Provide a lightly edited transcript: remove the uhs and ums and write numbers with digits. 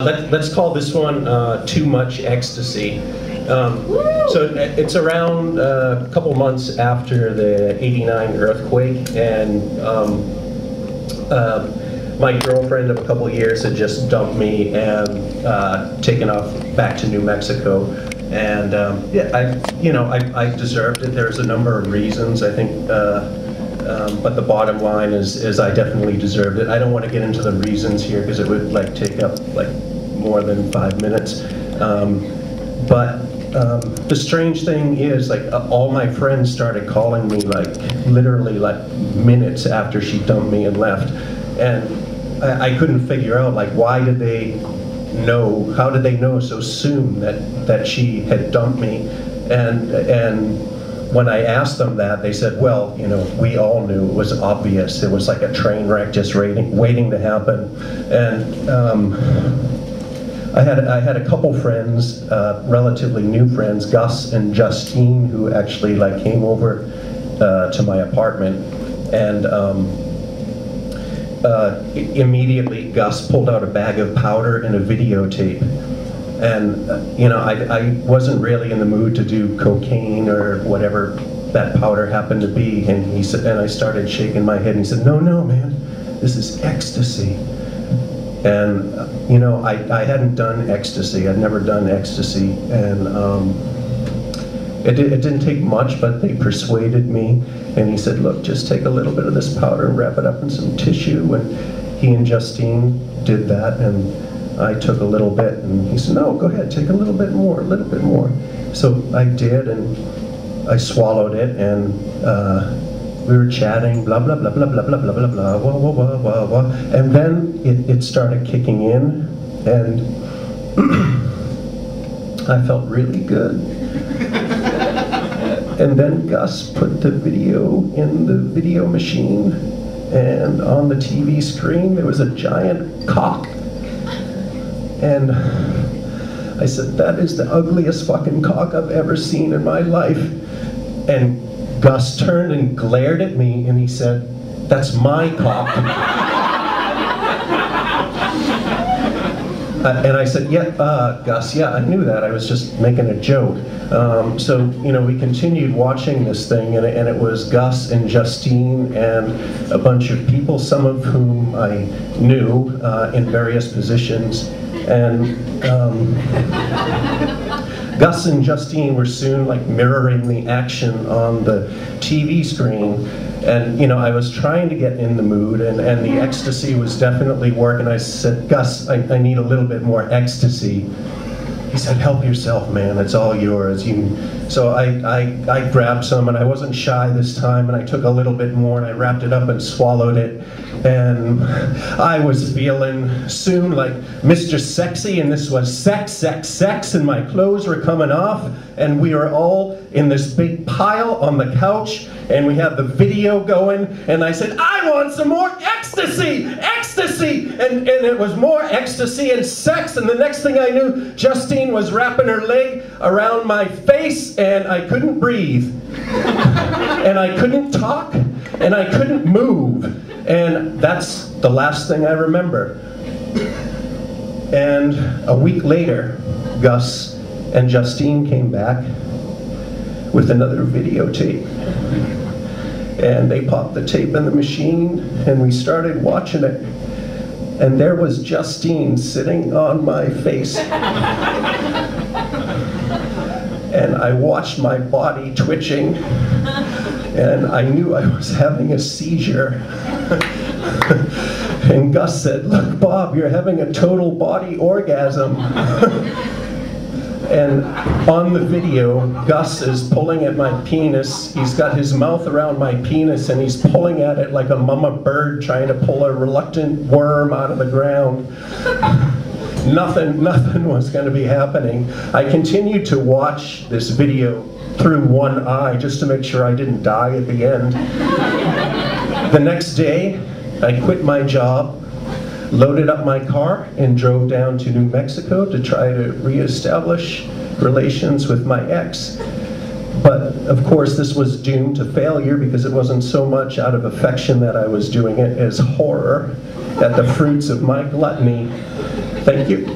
Let's call this one Too Much Ecstasy. So it's around a couple months after the '89 earthquake, and my girlfriend of a couple of years had just dumped me and taken off back to New Mexico. And yeah, I deserved it. There's a number of reasons, I think, but the bottom line is I definitely deserved it. I don't want to get into the reasons here because it would take up more than 5 minutes. But the strange thing is, all my friends started calling me literally minutes after she dumped me and left, and I couldn't figure out why did they know? How did they know so soon that she had dumped me? And when I asked them that, they said, well, we all knew. It was obvious. It was like a train wreck just waiting to happen. And I had a couple friends, relatively new friends, Gus and Justine, who actually came over to my apartment, and immediately Gus pulled out a bag of powder and a videotape. And I wasn't really in the mood to do cocaine or whatever that powder happened to be. And he said, and I started shaking my head. And he said, "No, man, this is ecstasy." And I hadn't done ecstasy. I'd never done ecstasy, and it didn't take much, but they persuaded me. And he said, "Look, just take a little bit of this powder and wrap it up in some tissue." And he and Justine did that, and I took a little bit, and he said, "No, go ahead, take a little bit more, a little bit more." So I did, and I swallowed it, and we were chatting, blah, blah, blah, blah, blah, blah, blah, blah, blah, wah, wah, wah, wah, wah. And then it started kicking in, and I felt really good. And then Gus put the video in the video machine, and on the TV screen there was a giant cock. And I said, "That is the ugliest fucking cock I've ever seen in my life." And Gus turned and glared at me, and he said, "That's my cock." And I said, "Yeah, Gus, yeah, I knew that. I was just making a joke." So, we continued watching this thing, and it was Gus and Justine and a bunch of people, some of whom I knew in various positions. And Gus and Justine were soon mirroring the action on the TV screen, and I was trying to get in the mood, and the ecstasy was definitely working. I said, "Gus, I need a little bit more ecstasy." He said, "Help yourself, man, it's all yours." So I grabbed some, and I wasn't shy this time, and I took a little bit more, and I wrapped it up and swallowed it. And I was feeling soon like Mr. Sexy, and this was sex, sex, sex, and my clothes were coming off, and we were all in this big pile on the couch, and we had the video going, and I said, "I want some more ecstasy, ecstasy!" And it was more ecstasy and sex, and the next thing I knew, Justine was wrapping her leg around my face, and I couldn't breathe. And I couldn't talk, and I couldn't move. And that's the last thing I remember. And a week later, Gus and Justine came back with another videotape. And they popped the tape in the machine, and we started watching it. And there was Justine sitting on my face. And I watched my body twitching, and I knew I was having a seizure. And Gus said, "Look, Bob, you're having a total body orgasm." And on the video, Gus is pulling at my penis. He's got his mouth around my penis, and he's pulling at it like a mama bird trying to pull a reluctant worm out of the ground. Nothing was going to be happening. I continued to watch this video through one eye just to make sure I didn't die at the end. The next day, I quit my job, loaded up my car, and drove down to New Mexico to try to reestablish relations with my ex. But of course this was doomed to failure because it wasn't so much out of affection that I was doing it as horror at the fruits of my gluttony. Thank you.